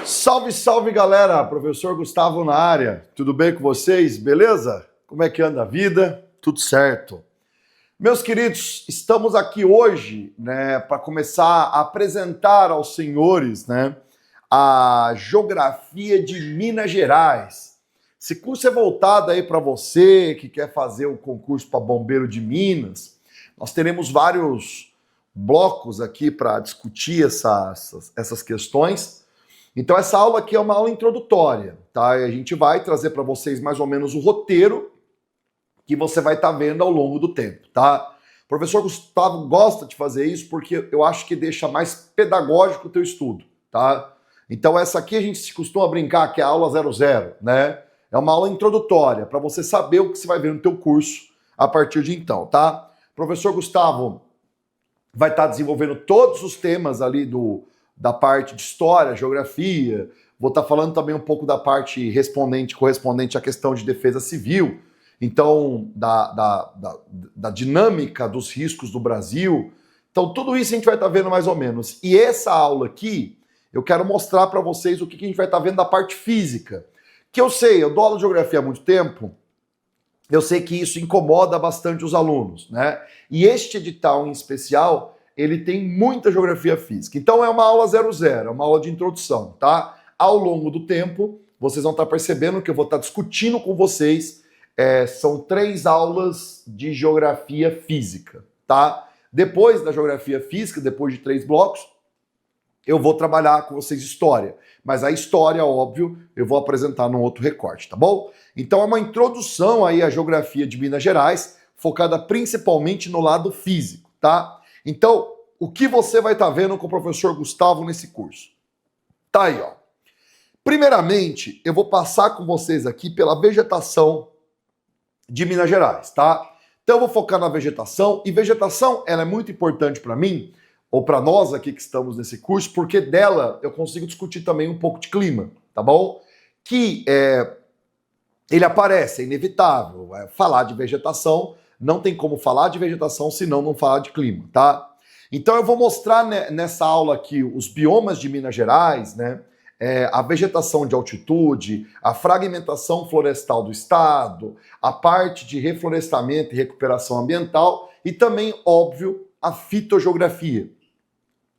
Salve, salve galera, professor Gustavo na área, tudo bem com vocês? Beleza? Como é que anda a vida? Tudo certo. Meus queridos, estamos aqui hoje, para começar a apresentar aos senhores, a geografia de Minas Gerais. Esse curso é voltado aí para você que quer fazer o concurso para bombeiro de Minas. Nós teremos vários blocos aqui para discutir essas questões. Então essa aula aqui é uma aula introdutória, tá? E a gente vai trazer para vocês mais ou menos o roteiro que você vai estar vendo ao longo do tempo, tá? O professor Gustavo gosta de fazer isso porque eu acho que deixa mais pedagógico o teu estudo, tá? Então essa aqui a gente costuma brincar que é a aula 00, né? É uma aula introdutória para você saber o que você vai ver no teu curso a partir de então, tá? O professor Gustavo vai estar desenvolvendo todos os temas ali da parte de história, geografia, vou estar falando também um pouco da parte correspondente à questão de defesa civil, então da dinâmica dos riscos do Brasil. Então tudo isso a gente vai estar vendo mais ou menos. E essa aula aqui, eu quero mostrar para vocês o que a gente vai estar vendo da parte física. Que eu sei, eu dou aula de geografia há muito tempo, eu sei que isso incomoda bastante os alunos, né? E este edital em especial, ele tem muita geografia física. Então é uma aula 00, é uma aula de introdução, tá? Ao longo do tempo, vocês vão estar percebendo que eu vou estar discutindo com vocês, são 3 aulas de geografia física, tá? Depois da geografia física, depois de 3 blocos, eu vou trabalhar com vocês história. Mas a história, óbvio, eu vou apresentar num outro recorte, tá bom? Então é uma introdução aí à geografia de Minas Gerais, focada principalmente no lado físico, tá? Então, o que você vai estar vendo com o professor Gustavo nesse curso? Tá aí, ó. Primeiramente, eu vou passar com vocês aqui pela vegetação de Minas Gerais, tá? Então eu vou focar na vegetação, e vegetação, ela é muito importante para mim, ou para nós aqui que estamos nesse curso, porque dela eu consigo discutir também um pouco de clima, tá bom? Que ele aparece, é inevitável. Falar de vegetação, não tem como falar de vegetação senão não falar de clima, tá? Então eu vou mostrar nessa aula aqui os biomas de Minas Gerais, a vegetação de altitude, a fragmentação florestal do estado, a parte de reflorestamento e recuperação ambiental e também, óbvio, a fitogeografia,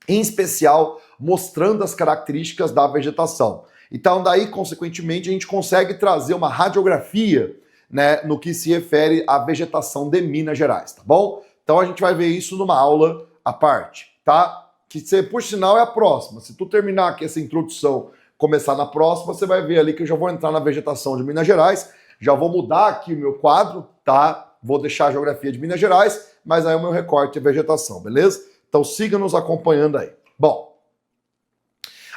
em especial mostrando as características da vegetação. Então daí, consequentemente, a gente consegue trazer uma radiografia, no que se refere à vegetação de Minas Gerais, tá bom? Então a gente vai ver isso numa aula à parte, tá? Que, por sinal, é a próxima. Se tu terminar aqui essa introdução, começar na próxima, você vai ver ali que eu já vou entrar na vegetação de Minas Gerais, já vou mudar aqui o meu quadro, tá? Vou deixar a geografia de Minas Gerais, mas aí o meu recorte é vegetação, beleza? Então siga nos acompanhando aí. Bom,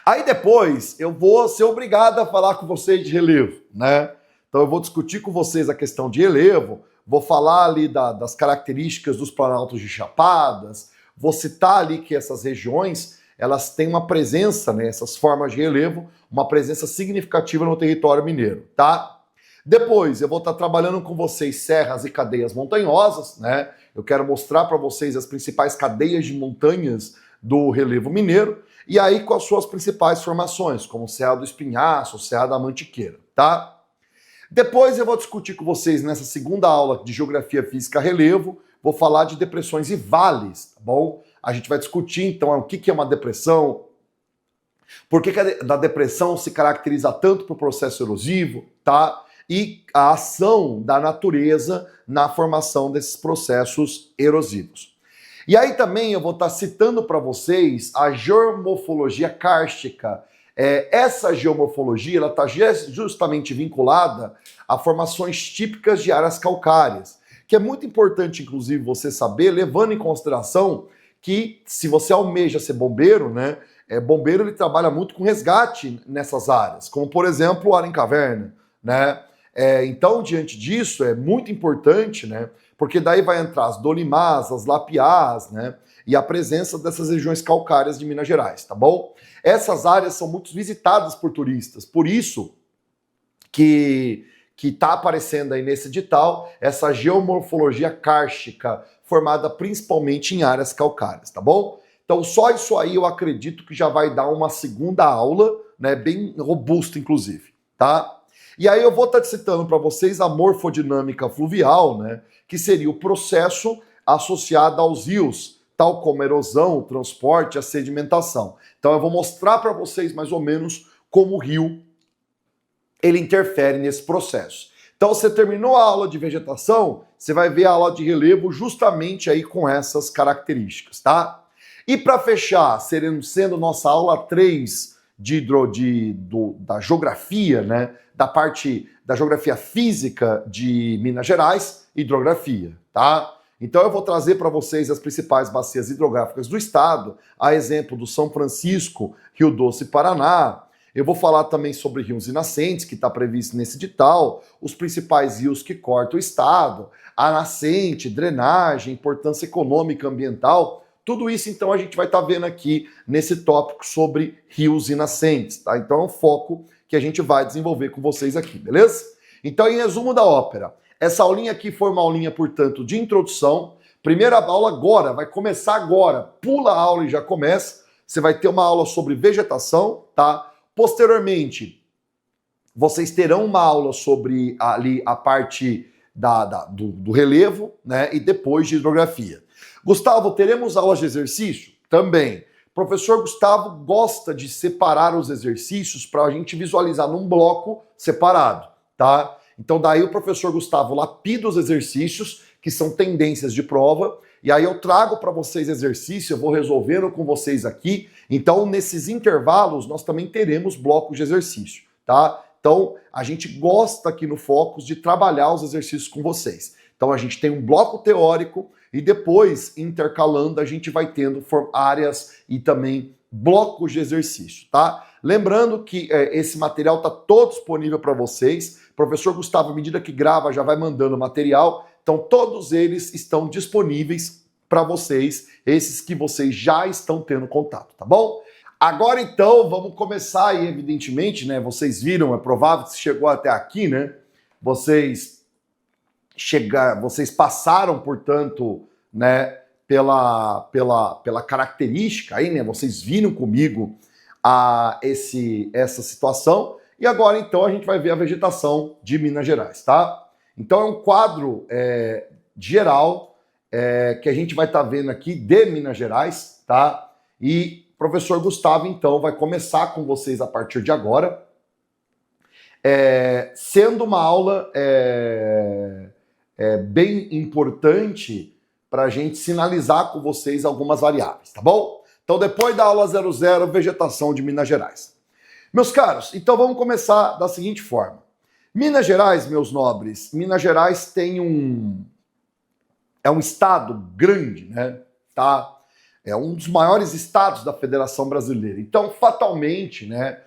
aí depois eu vou ser obrigado a falar com vocês de relevo, Então eu vou discutir com vocês a questão de relevo, vou falar ali das características dos planaltos de chapadas, vou citar ali que essas regiões, elas têm uma presença, essas formas de relevo, uma presença significativa no território mineiro, tá? Depois eu vou estar trabalhando com vocês serras e cadeias montanhosas, Eu quero mostrar para vocês as principais cadeias de montanhas do relevo mineiro, e aí com as suas principais formações, como Serra do Espinhaço, Serra da Mantiqueira, tá? Depois eu vou discutir com vocês nessa segunda aula de Geografia Física Relevo, vou falar de depressões e vales, tá bom? A gente vai discutir então o que é uma depressão, por que a depressão se caracteriza tanto por processo erosivo, tá? E a ação da natureza na formação desses processos erosivos. E aí também eu vou estar citando para vocês a geomorfologia kárstica. Essa geomorfologia ela está justamente vinculada a formações típicas de áreas calcárias, que é muito importante, inclusive, você saber, levando em consideração que se você almeja ser bombeiro, bombeiro ele trabalha muito com resgate nessas áreas, como por exemplo o área em caverna, então, diante disso, é muito importante, porque daí vai entrar as dolimás, as lapiás, e a presença dessas regiões calcárias de Minas Gerais, tá bom? Essas áreas são muito visitadas por turistas, por isso que está aparecendo aí nesse edital essa geomorfologia kárstica, formada principalmente em áreas calcárias, tá bom? Então, só isso aí eu acredito que já vai dar uma segunda aula, né, bem robusta, inclusive, tá? E aí eu vou estar citando para vocês a morfodinâmica fluvial, né, que seria o processo associado aos rios, tal como a erosão, o transporte, a sedimentação. Então eu vou mostrar para vocês mais ou menos como o rio ele interfere nesse processo. Então você terminou a aula de vegetação, você vai ver a aula de relevo justamente aí com essas características, tá? E para fechar, sendo nossa aula 3 da geografia, né? Da parte da geografia física de Minas Gerais, hidrografia, tá? Então eu vou trazer para vocês as principais bacias hidrográficas do estado, a exemplo do São Francisco, Rio Doce e Paraná. Eu vou falar também sobre rios e nascentes, que está previsto nesse edital, os principais rios que cortam o estado, a nascente, drenagem, importância econômica, ambiental. Tudo isso, então, a gente vai estar vendo aqui nesse tópico sobre rios e nascentes, tá? Então é um foco que a gente vai desenvolver com vocês aqui, beleza? Então, em resumo da ópera, essa aulinha aqui foi uma aulinha, portanto, de introdução. Primeira aula agora, vai começar agora. Pula a aula e já começa. Você vai ter uma aula sobre vegetação, tá? Posteriormente, vocês terão uma aula sobre ali a parte do relevo, né? E depois de hidrografia. Gustavo, teremos aulas de exercício? Também. Professor Gustavo gosta de separar os exercícios para a gente visualizar num bloco separado, tá? Então daí o professor Gustavo lapida os exercícios, que são tendências de prova, e aí eu trago para vocês exercício, eu vou resolvendo com vocês aqui. Então nesses intervalos nós também teremos blocos de exercício, tá? Então a gente gosta aqui no Focus de trabalhar os exercícios com vocês. Então a gente tem um bloco teórico e depois, intercalando, a gente vai tendo áreas e também blocos de exercício, tá? Lembrando que esse material está todo disponível para vocês. O professor Gustavo, à medida que grava, já vai mandando material. Então todos eles estão disponíveis para vocês, esses que vocês já estão tendo contato, tá bom? Agora então, vamos começar aí, evidentemente, né? Vocês viram, é provável que chegou até aqui, né? Vocês passaram, portanto, né, pela característica aí, né? Vocês viram comigo essa situação. E agora, então, a gente vai ver a vegetação de Minas Gerais, tá? Então, é um quadro geral que a gente vai estar vendo aqui de Minas Gerais, tá? E o professor Gustavo, então, vai começar com vocês a partir de agora, sendo uma aula bem importante para a gente sinalizar com vocês algumas variáveis, tá bom? Então, depois da aula 00, vegetação de Minas Gerais. Meus caros, então vamos começar da seguinte forma. Minas Gerais, meus nobres, Minas Gerais tem é um estado grande, né? Tá? É um dos maiores estados da Federação Brasileira. Então, fatalmente, né,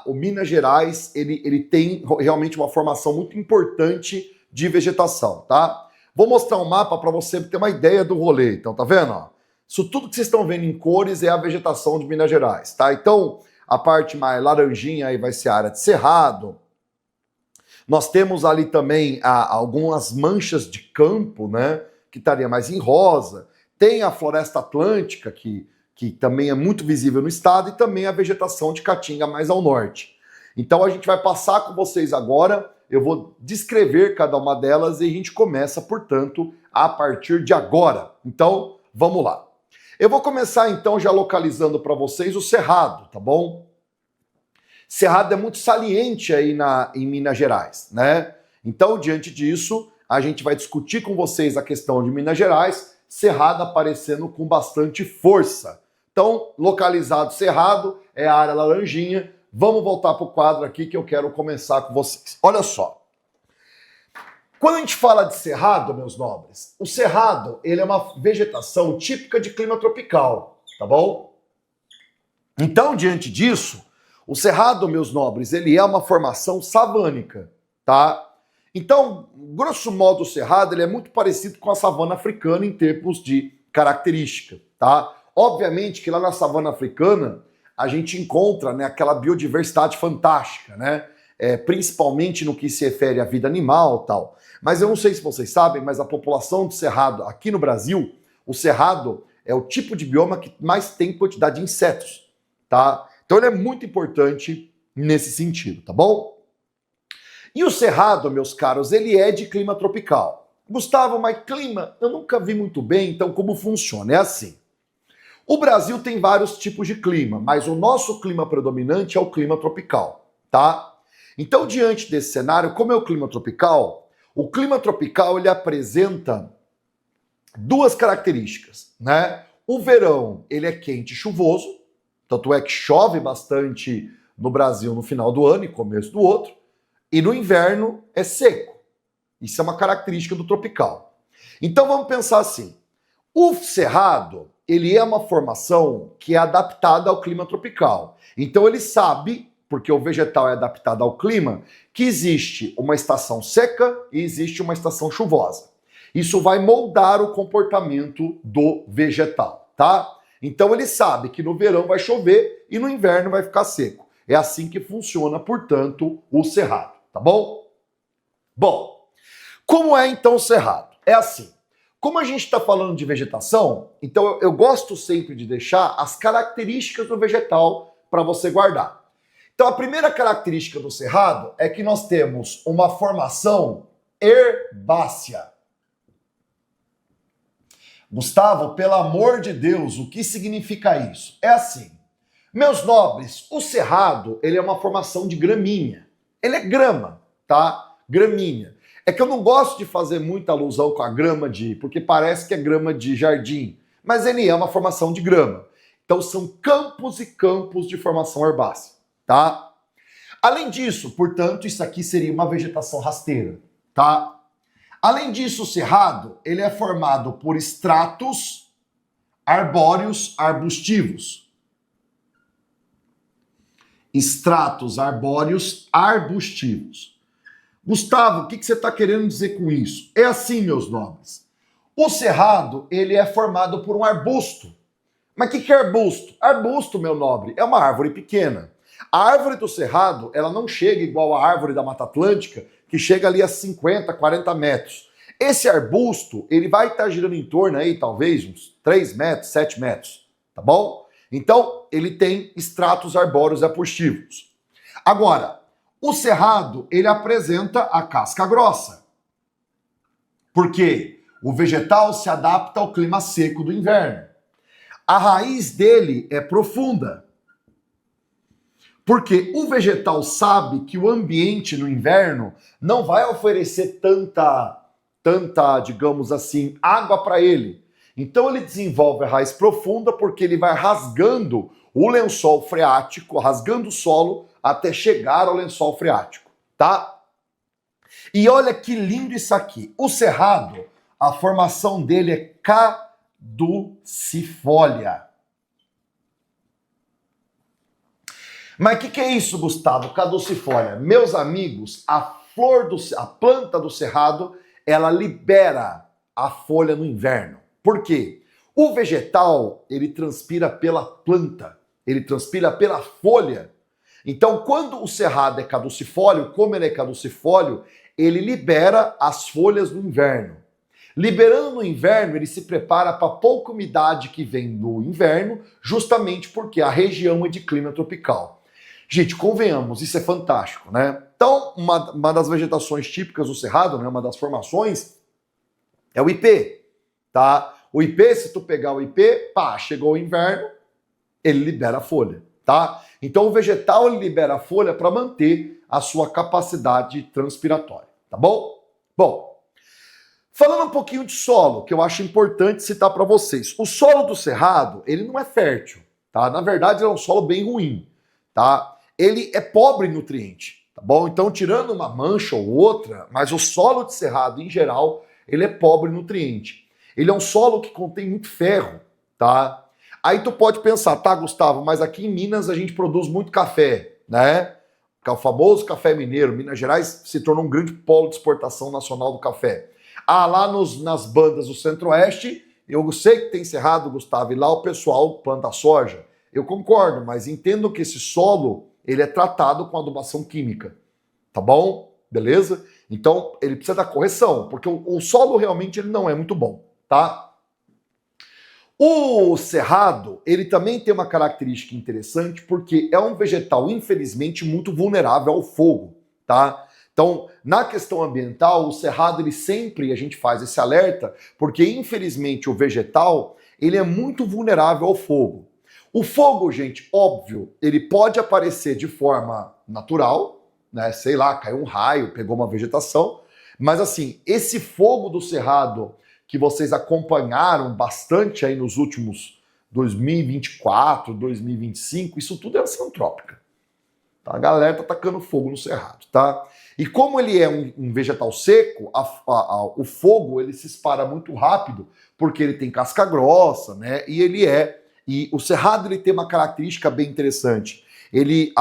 o Minas Gerais ele tem realmente uma formação muito importante de vegetação, tá? Vou mostrar um mapa para você ter uma ideia do rolê. Então, tá vendo? Ó? Isso tudo que vocês estão vendo em cores é a vegetação de Minas Gerais, tá? Então, a parte mais laranjinha aí vai ser a área de cerrado. Nós temos ali também algumas manchas de campo, né? Que estaria mais em rosa. Tem a floresta atlântica, que também é muito visível no estado, e também a vegetação de caatinga mais ao norte. Então a gente vai passar com vocês agora, eu vou descrever cada uma delas e a gente começa, portanto, a partir de agora. Então, vamos lá. Eu vou começar, então, já localizando para vocês o Cerrado, tá bom? Cerrado é muito saliente aí em Minas Gerais, né? Então, diante disso, a gente vai discutir com vocês a questão de Minas Gerais, Cerrado aparecendo com bastante força. Então, localizado Cerrado, é a área laranjinha. Vamos voltar para o quadro aqui que eu quero começar com vocês. Olha só. Quando a gente fala de cerrado, meus nobres, o cerrado ele é uma vegetação típica de clima tropical, tá bom? Então, diante disso, o cerrado, meus nobres, ele é uma formação savânica, tá? Então, grosso modo, o cerrado ele é muito parecido com a savana africana em termos de característica, tá? Obviamente que lá na savana africana a gente encontra, né, aquela biodiversidade fantástica, né? Principalmente no que se refere à vida animal e tal. Mas eu não sei se vocês sabem, mas a população do cerrado aqui no Brasil, o cerrado é o tipo de bioma que mais tem quantidade de insetos, tá? Então ele é muito importante nesse sentido, tá bom? E o Cerrado, meus caros, ele é de clima tropical. Gustavo, mas clima, eu nunca vi muito bem, então como funciona? É assim. O Brasil tem vários tipos de clima, mas o nosso clima predominante é o clima tropical, tá? Então, diante desse cenário, como é o clima tropical ele apresenta duas características, né? O verão, ele é quente e chuvoso, tanto é que chove bastante no Brasil no final do ano e começo do outro, e no inverno é seco. Isso é uma característica do tropical. Então vamos pensar assim, o Cerrado, ele é uma formação que é adaptada ao clima tropical. Então ele sabe, porque o vegetal é adaptado ao clima, que existe uma estação seca e existe uma estação chuvosa. Isso vai moldar o comportamento do vegetal, tá? Então ele sabe que no verão vai chover e no inverno vai ficar seco. É assim que funciona, portanto, o Cerrado, tá bom? Bom, como é então o Cerrado? É assim. Como a gente está falando de vegetação, então eu gosto sempre de deixar as características do vegetal para você guardar. Então a primeira característica do Cerrado é que nós temos uma formação herbácea. Gustavo, pelo amor de Deus, o que significa isso? É assim, meus nobres, o Cerrado, ele é uma formação de gramínea. Ele é grama, tá? Gramínea. É que eu não gosto de fazer muita alusão com a grama porque parece que é grama de jardim, mas ele é uma formação de grama. Então são campos e campos de formação herbácea, tá? Além disso, portanto, isso aqui seria uma vegetação rasteira, tá? Além disso, o Cerrado, ele é formado por estratos arbóreos arbustivos. Estratos arbóreos arbustivos. Gustavo, o que você está querendo dizer com isso? É assim, meus nobres. O Cerrado, ele é formado por um arbusto. Mas o que é arbusto? Arbusto, meu nobre, é uma árvore pequena. A árvore do Cerrado, ela não chega igual a árvore da Mata Atlântica, que chega ali a 50, 40 metros. Esse arbusto, ele vai estar girando em torno aí, talvez, uns 3 metros, 7 metros, tá bom? Então, ele tem estratos arbóreos arbustivos. Agora, o Cerrado, ele apresenta a casca grossa. Por quê? O vegetal se adapta ao clima seco do inverno. A raiz dele é profunda. Porque o vegetal sabe que o ambiente no inverno não vai oferecer tanta, digamos assim, água para ele. Então ele desenvolve a raiz profunda porque ele vai rasgando o lençol freático, rasgando o solo até chegar ao lençol freático, tá? E olha que lindo isso aqui. O Cerrado, a formação dele é caducifólia. Mas o que é isso, Gustavo? Caducifólia. Meus amigos, a planta do Cerrado, ela libera a folha no inverno. Por quê? O vegetal, ele transpira pela planta, ele transpira pela folha. Então, quando o Cerrado é caducifólio, como ele é caducifólio, ele libera as folhas no inverno. Liberando no inverno, ele se prepara para a pouca umidade que vem no inverno, justamente porque a região é de clima tropical. Gente, convenhamos, isso é fantástico, né? Então, uma das vegetações típicas do Cerrado, né, uma das formações, é o ipê, tá? O ipê, se tu pegar o ipê, pá, chegou o inverno, ele libera a folha, tá? Então, o vegetal, ele libera a folha para manter a sua capacidade transpiratória, tá bom? Bom, falando um pouquinho de solo, que eu acho importante citar para vocês. O solo do Cerrado, ele não é fértil, tá? Na verdade, ele é um solo bem ruim, tá? Ele é pobre em nutriente, tá bom? Então, tirando uma mancha ou outra, mas o solo de Cerrado, em geral, ele é pobre em nutriente. Ele é um solo que contém muito ferro, tá? Aí tu pode pensar, tá, Gustavo, mas aqui em Minas a gente produz muito café, né? Que é o famoso café mineiro. Minas Gerais se tornou um grande polo de exportação nacional do café. Ah, lá nas bandas do Centro-Oeste, eu sei que tem Cerrado, Gustavo, e lá o pessoal planta soja. Eu concordo, mas entendo que esse solo, ele é tratado com adubação química, tá bom? Beleza? Então, ele precisa da correção, porque o solo realmente ele não é muito bom, tá? O cerrado, ele também tem uma característica interessante porque é um vegetal, infelizmente, muito vulnerável ao fogo, tá? Então, na questão ambiental, o cerrado, ele sempre, a gente faz esse alerta, porque infelizmente o vegetal, ele é muito vulnerável ao fogo. O fogo, gente, óbvio, ele pode aparecer de forma natural, né? Sei lá, caiu um raio, pegou uma vegetação, mas assim, esse fogo do cerrado que vocês acompanharam bastante aí nos últimos 2024, 2025, isso tudo é ação antrópica. Tá? A galera tá tacando fogo no cerrado, tá? E como ele é um vegetal seco, o fogo ele se espalha muito rápido, porque ele tem casca grossa, né? E o cerrado ele tem uma característica bem interessante. Ele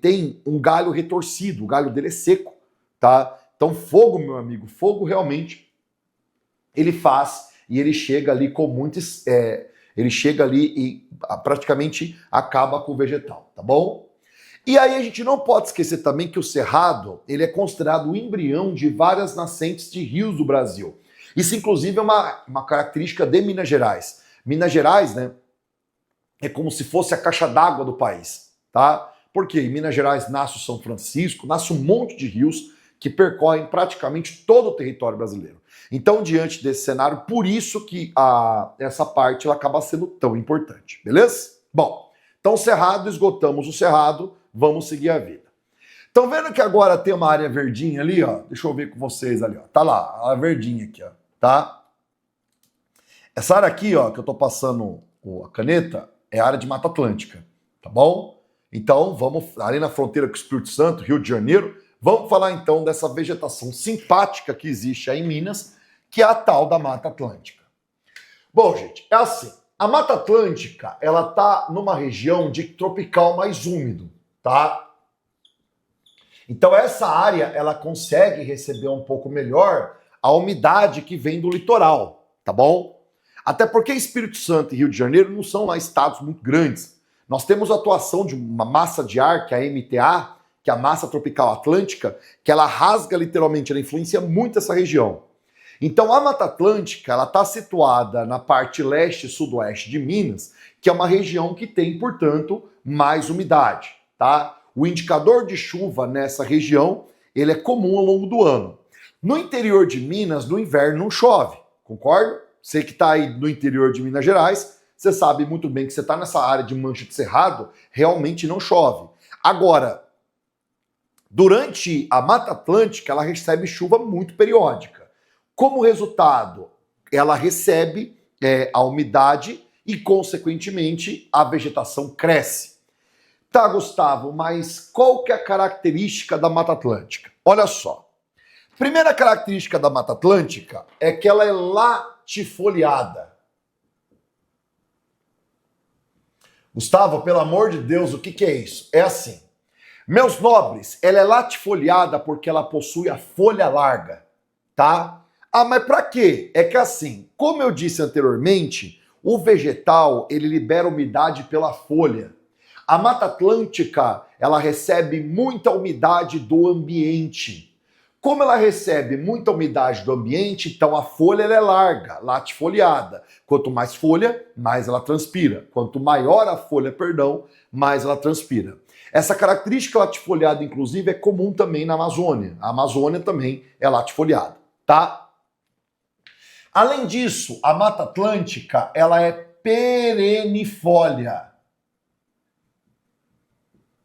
tem um galho retorcido, o galho dele é seco, tá? Então fogo, meu amigo, fogo realmente ele faz e ele chega ali com muitos. Ele chega ali e praticamente acaba com o vegetal, tá bom? E aí a gente não pode esquecer também que o cerrado ele é considerado o embrião de várias nascentes de rios do Brasil. Isso, inclusive, é uma característica de Minas Gerais. Minas Gerais, né, é como se fosse a caixa d'água do país, tá? Porque em Minas Gerais nasce o São Francisco, nasce um monte de rios que percorrem praticamente todo o território brasileiro. Então, diante desse cenário, por isso que essa parte ela acaba sendo tão importante, beleza? Bom, então cerrado, esgotamos o cerrado, vamos seguir a vida. Estão vendo que agora tem uma área verdinha ali, ó? Deixa eu ver com vocês ali, ó. Tá lá, a verdinha aqui, ó, tá? Essa área aqui, ó, que eu tô passando a caneta, é a área de Mata Atlântica, tá bom? Então, vamos ali na fronteira com o Espírito Santo, Rio de Janeiro, vamos falar então dessa vegetação simpática que existe aí em Minas, que é a tal da Mata Atlântica. Bom, gente, é assim, a Mata Atlântica, ela tá numa região de tropical mais úmido, tá? Então essa área, ela consegue receber um pouco melhor a umidade que vem do litoral, tá bom? Até porque Espírito Santo e Rio de Janeiro não são lá estados muito grandes. Nós temos a atuação de uma massa de ar, que é a MTA, que é a massa tropical atlântica, que ela rasga literalmente, ela influencia muito essa região. Então a Mata Atlântica, ela está situada na parte leste e sudoeste de Minas, que é uma região que tem, portanto, mais umidade, tá? O indicador de chuva nessa região, ele é comum ao longo do ano. No interior de Minas, no inverno não chove, concorda? Você que está aí no interior de Minas Gerais, você sabe muito bem que você está nessa área de mancha de cerrado, realmente não chove. Agora, durante a Mata Atlântica, ela recebe chuva muito periódica. Como resultado, ela recebe a umidade e, consequentemente, a vegetação cresce. Tá, Gustavo, mas qual que é a característica da Mata Atlântica? Olha só. Primeira característica da Mata Atlântica é que ela é latifoliada. Gustavo, pelo amor de Deus, o que é isso? É assim. Meus nobres, ela é latifoliada porque ela possui a folha larga, tá? Ah, mas para quê? É que assim, como eu disse anteriormente, o vegetal, ele libera umidade pela folha. A Mata Atlântica, ela recebe muita umidade do ambiente. Como ela recebe muita umidade do ambiente, então a folha ela é larga, latifoliada. Quanto mais folha, mais ela transpira. Quanto maior a folha, mais ela transpira. Essa característica latifoliada, inclusive, é comum também na Amazônia. A Amazônia também é latifoliada, tá? Além disso, a Mata Atlântica, ela é perenifolha.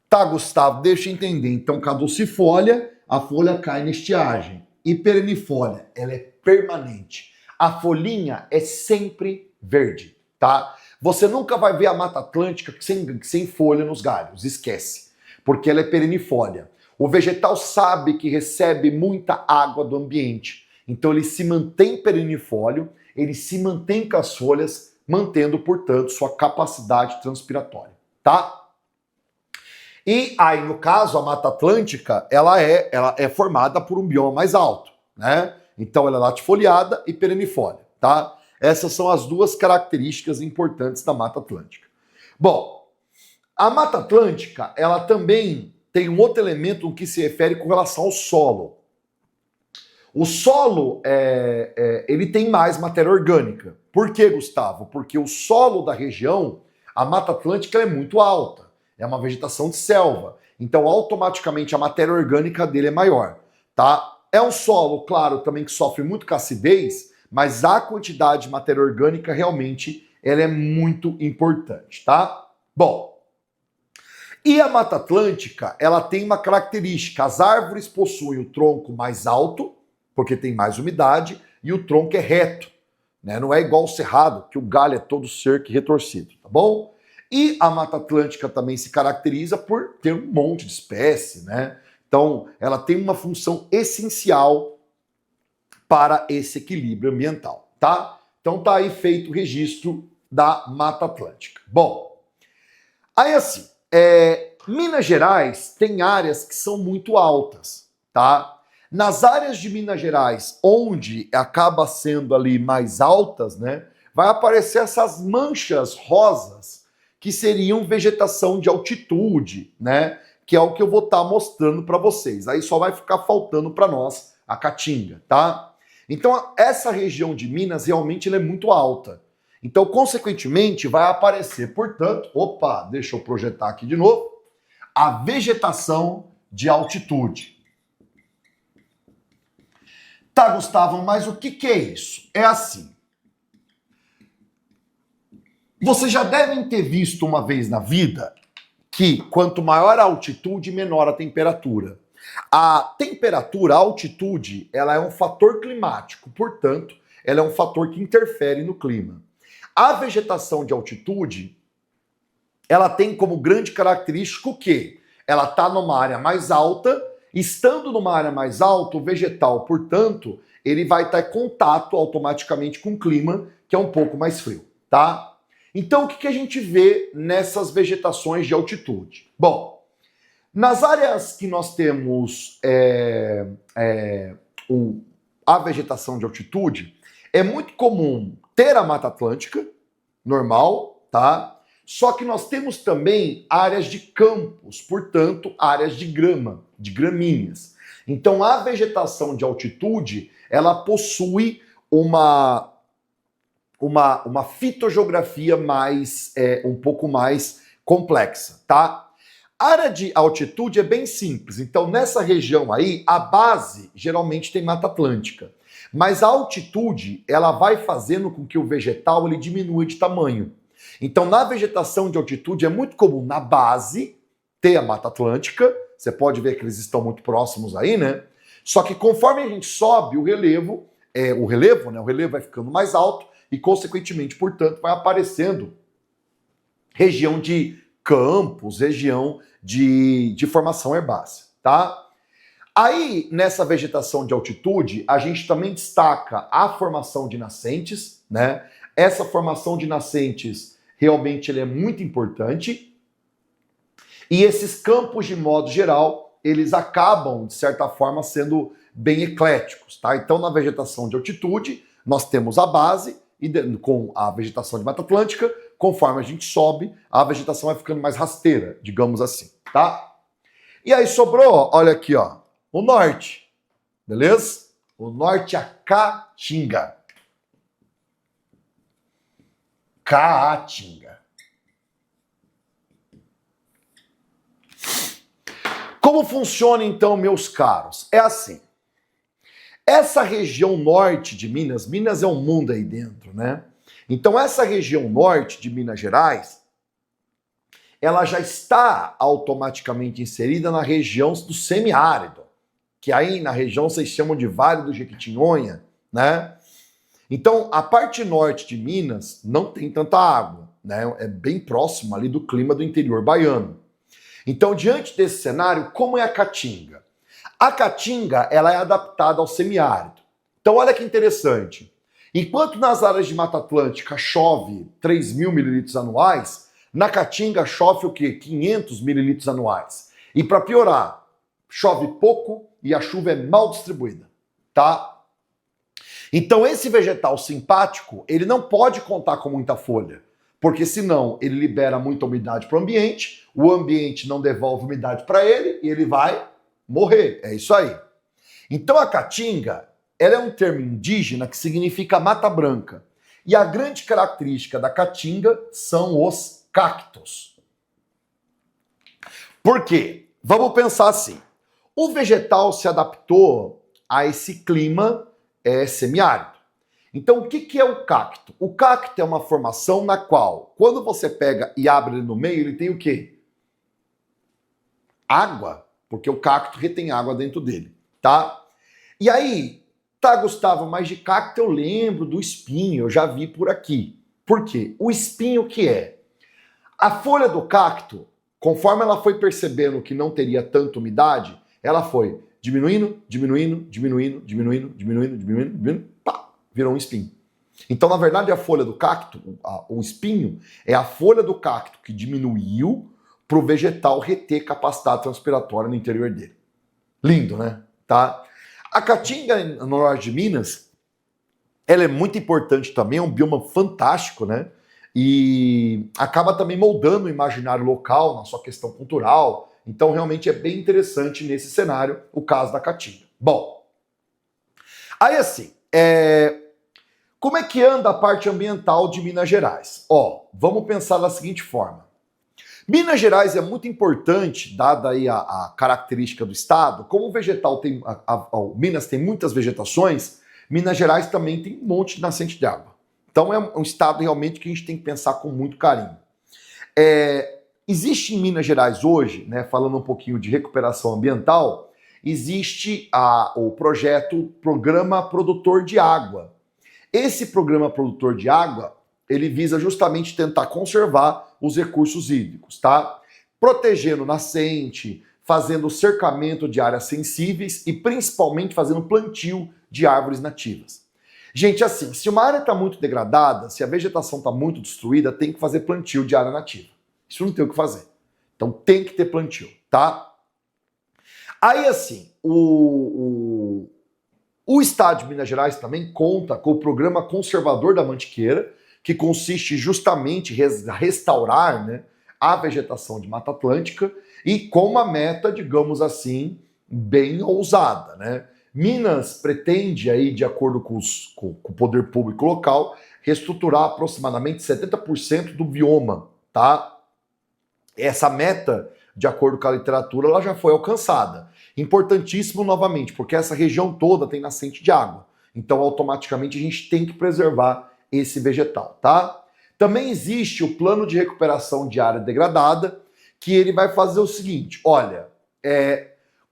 Tá, Gustavo, deixa eu entender. Então, caducifólia, a folha cai na estiagem. E perenifólia, ela é permanente. A folhinha é sempre verde, tá? Você nunca vai ver a Mata Atlântica sem folha nos galhos, esquece. Porque ela é perennifólia. O vegetal sabe que recebe muita água do ambiente. Então ele se mantém perennifólio, ele se mantém com as folhas, mantendo, portanto, sua capacidade transpiratória, tá? E aí, no caso, a Mata Atlântica, ela é formada por um bioma mais alto, né? Então ela é latifoliada e perennifólia, tá? Essas são as duas características importantes da Mata Atlântica. Bom, a Mata Atlântica, ela também tem um outro elemento no que se refere com relação ao solo. O solo, ele tem mais matéria orgânica. Por quê, Gustavo? Porque o solo da região, a Mata Atlântica, é muito alta. É uma vegetação de selva. Então, automaticamente, a matéria orgânica dele é maior, tá? É um solo, claro, também que sofre muito com acidez, mas a quantidade de matéria orgânica, realmente, ela é muito importante, tá? Bom, e a Mata Atlântica, ela tem uma característica. As árvores possuem o tronco mais alto, porque tem mais umidade, e o tronco é reto, né? Não é igual o cerrado, que o galho é todo cerco e retorcido, tá bom? E a Mata Atlântica também se caracteriza por ter um monte de espécie, né? Então, ela tem uma função essencial para esse equilíbrio ambiental, tá? Então tá aí feito o registro da Mata Atlântica. Bom, aí assim, Minas Gerais tem áreas que são muito altas, tá? Nas áreas de Minas Gerais, onde acaba sendo ali mais altas, né, vai aparecer essas manchas rosas, que seriam vegetação de altitude, né, que é o que eu vou estar mostrando para vocês. Aí só vai ficar faltando para nós a Caatinga, tá? Então, essa região de Minas realmente ela é muito alta. Então, consequentemente, vai aparecer, portanto, deixa eu projetar aqui de novo, a vegetação de altitude. Tá, Gustavo, mas o que é isso? É assim. Vocês já devem ter visto uma vez na vida que quanto maior a altitude, menor a temperatura. A temperatura, a altitude, ela é um fator climático, portanto, ela é um fator que interfere no clima. A vegetação de altitude, ela tem como grande característica o quê? Ela está numa área mais alta. Estando numa área mais alta, o vegetal, portanto, ele vai estar em contato automaticamente com o clima, que é um pouco mais frio, tá? Então, o que a gente vê nessas vegetações de altitude? Bom, nas áreas que nós temos a vegetação de altitude, é muito comum ter a Mata Atlântica, normal, tá? Só que nós temos também áreas de campos, portanto, áreas de grama, de graminhas. Então, a vegetação de altitude, ela possui uma fitogeografia um pouco mais complexa, tá? A área de altitude é bem simples. Então, nessa região aí, a base geralmente tem Mata Atlântica. Mas a altitude, ela vai fazendo com que o vegetal ele diminua de tamanho. Então, na vegetação de altitude, é muito comum na base ter a Mata Atlântica. Você pode ver que eles estão muito próximos aí, né? Só que conforme a gente sobe o relevo vai ficando mais alto e, consequentemente, portanto, vai aparecendo região de campos, região de formação herbácea, tá? Aí, nessa vegetação de altitude, a gente também destaca a formação de nascentes, né? Essa formação de nascentes realmente ele é muito importante. E esses campos, de modo geral, eles acabam, de certa forma, sendo bem ecléticos, tá? Então, na vegetação de altitude, nós temos a base, e com a vegetação de Mata Atlântica, conforme a gente sobe, a vegetação vai ficando mais rasteira, digamos assim, tá? E aí sobrou, olha aqui, ó, o norte, beleza? O norte é a Caatinga. Caatinga. Como funciona então, meus caros? É assim. Essa região norte de Minas, Minas é um mundo aí dentro, né? Então essa região norte de Minas Gerais, ela já está automaticamente inserida na região do semiárido, que aí na região vocês chamam de Vale do Jequitinhonha, né? Então a parte norte de Minas não tem tanta água, né? É bem próximo ali do clima do interior baiano. Então, diante desse cenário, como é a Caatinga? A Caatinga, ela é adaptada ao semiárido. Então, olha que interessante. Enquanto nas áreas de Mata Atlântica chove 3.000 mililitros anuais, na Caatinga chove o quê? 500 mililitros anuais. E para piorar, chove pouco e a chuva é mal distribuída, tá? Então, esse vegetal simpático, ele não pode contar com muita folha, porque senão ele libera muita umidade para o ambiente não devolve umidade para ele e ele vai morrer. É isso aí. Então a Caatinga, ela é um termo indígena que significa mata branca. E a grande característica da caatinga são os cactos. Por quê? Vamos pensar assim. O vegetal se adaptou a esse clima semiárido. Então, o que é o cacto? O cacto é uma formação na qual, quando você pega e abre ele no meio, ele tem o quê? Água, porque o cacto retém água dentro dele, tá? E aí, tá, Gustavo, mas de cacto eu lembro do espinho, eu já vi por aqui. Por quê? O espinho que é? A folha do cacto, conforme ela foi percebendo que não teria tanta umidade, ela foi diminuindo, pá, virou um espinho. Então, na verdade, a folha do cacto, o espinho, é a folha do cacto que diminuiu para o vegetal reter capacidade transpiratória no interior dele. Lindo, né? Tá? A caatinga no norte de Minas, ela é muito importante também, é um bioma fantástico, né? E acaba também moldando o imaginário local na sua questão cultural. Então, realmente é bem interessante nesse cenário o caso da caatinga. Bom, aí assim, como é que anda a parte ambiental de Minas Gerais? Ó, vamos pensar da seguinte forma. Minas Gerais é muito importante, dada aí a característica do estado, como o vegetal tem, Minas tem muitas vegetações, Minas Gerais também tem um monte de nascente de água. Então é um estado realmente que a gente tem que pensar com muito carinho. Existe em Minas Gerais hoje, né, falando um pouquinho de recuperação ambiental, existe o projeto Programa Produtor de Água. Esse Programa Produtor de Água, ele visa justamente tentar conservar os recursos hídricos, tá? Protegendo nascente, fazendo cercamento de áreas sensíveis e principalmente fazendo plantio de árvores nativas. Gente, assim, se uma área está muito degradada, se a vegetação está muito destruída, tem que fazer plantio de área nativa. Isso não tem o que fazer. Então tem que ter plantio, tá? Aí, assim, o estado de Minas Gerais também conta com o Programa Conservador da Mantiqueira, que consiste justamente em restaurar, né, a vegetação de Mata Atlântica e com uma meta, digamos assim, bem ousada, né? Minas pretende aí, de acordo com o poder público local, reestruturar aproximadamente 70% do bioma, tá? Essa meta, de acordo com a literatura, ela já foi alcançada. Importantíssimo novamente, porque essa região toda tem nascente de água. Então, automaticamente, a gente tem que preservar esse vegetal, tá? Também existe o plano de recuperação de área degradada, que ele vai fazer o seguinte, olha,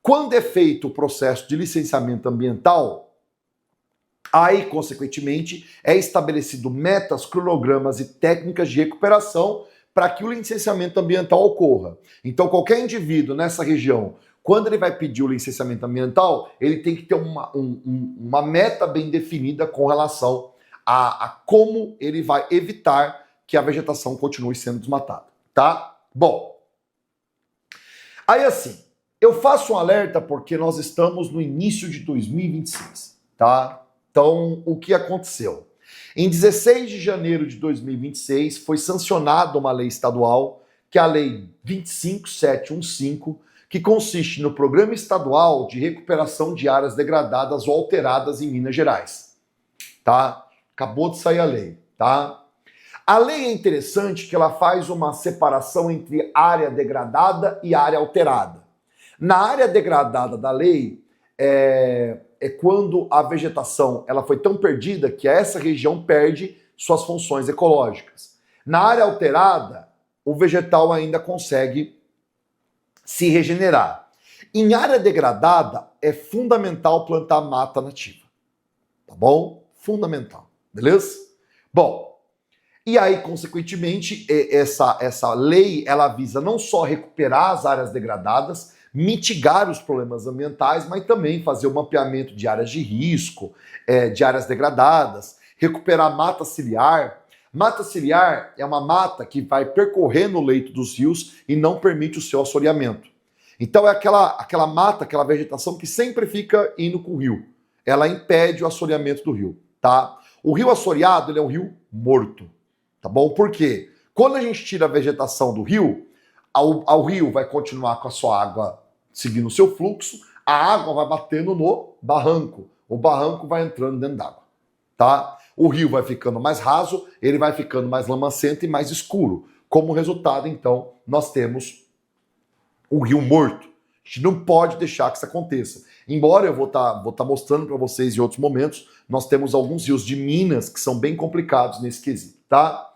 quando é feito o processo de licenciamento ambiental, aí, consequentemente, é estabelecido metas, cronogramas e técnicas de recuperação para que o licenciamento ambiental ocorra. Então, qualquer indivíduo nessa região, quando ele vai pedir o licenciamento ambiental, ele tem que ter uma meta bem definida com relação a como ele vai evitar que a vegetação continue sendo desmatada, tá? Bom, aí assim, eu faço um alerta porque nós estamos no início de 2026, tá? Então, o que aconteceu? Em 16 de janeiro de 2026, foi sancionada uma lei estadual, que é a Lei 25715, que consiste no Programa Estadual de Recuperação de Áreas Degradadas ou Alteradas em Minas Gerais, tá? Acabou de sair a lei, tá? A lei é interessante que ela faz uma separação entre área degradada e área alterada. Na área degradada da lei, é quando a vegetação ela foi tão perdida que essa região perde suas funções ecológicas. Na área alterada, o vegetal ainda consegue se regenerar. Em área degradada, é fundamental plantar mata nativa. Tá bom? Fundamental. Beleza? Bom, e aí, consequentemente, essa lei, ela visa não só recuperar as áreas degradadas, mitigar os problemas ambientais, mas também fazer o mapeamento de áreas de risco, de áreas degradadas, recuperar mata ciliar. Mata ciliar é uma mata que vai percorrendo o leito dos rios e não permite o seu assoreamento. Então é aquela mata, aquela vegetação que sempre fica indo com o rio. Ela impede o assoreamento do rio, tá? O rio assoreado, ele é um rio morto, tá bom? Por quê? Quando a gente tira a vegetação do rio, o rio vai continuar com a sua água seguindo o seu fluxo, a água vai batendo no barranco. o barranco vai entrando dentro d'água, tá? O rio vai ficando mais raso, ele vai ficando mais lamacento e mais escuro. Como resultado, então, nós temos o rio morto. A gente não pode deixar que isso aconteça. Embora eu vou tá mostrando para vocês em outros momentos, nós temos alguns rios de Minas que são bem complicados nesse quesito, tá?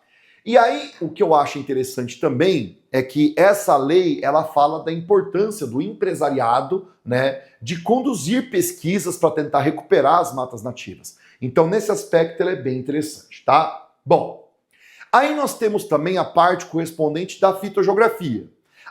E aí, o que eu acho interessante também é que essa lei, ela fala da importância do empresariado, né, de conduzir pesquisas para tentar recuperar as matas nativas. Então, nesse aspecto, ela é bem interessante, tá? Bom, aí nós temos também a parte correspondente da fitogeografia.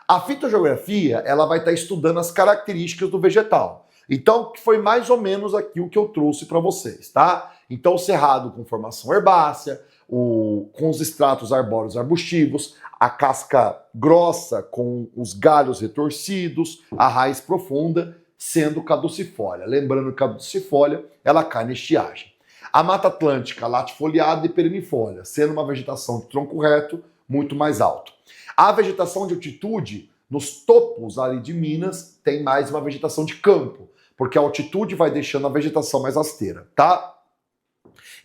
A fitogeografia, ela vai estar estudando as características do vegetal. Então, que foi mais ou menos aqui o que eu trouxe para vocês, tá? Então, o cerrado com formação herbácea, com os estratos arbóreos arbustivos, a casca grossa com os galhos retorcidos, a raiz profunda, sendo caducifólia. Lembrando que a caducifólia, ela cai na estiagem. A Mata Atlântica, latifoliada e perennifólia, sendo uma vegetação de tronco reto muito mais alto. A vegetação de altitude, nos topos ali de Minas, tem mais uma vegetação de campo, porque a altitude vai deixando a vegetação mais rasteira, tá?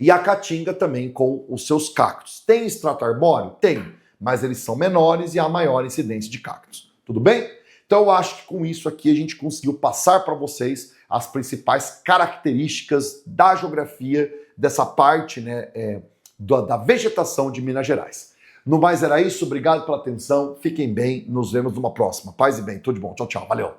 E a caatinga também com os seus cactos. Tem extrato arbóreo? Tem, mas eles são menores e há maior incidência de cactos. Tudo bem? Então eu acho que com isso aqui a gente conseguiu passar para vocês as principais características da geografia dessa parte, né, da vegetação de Minas Gerais. No mais era isso, obrigado pela atenção, fiquem bem, nos vemos numa próxima. Paz e bem, tudo de bom, tchau, tchau, valeu!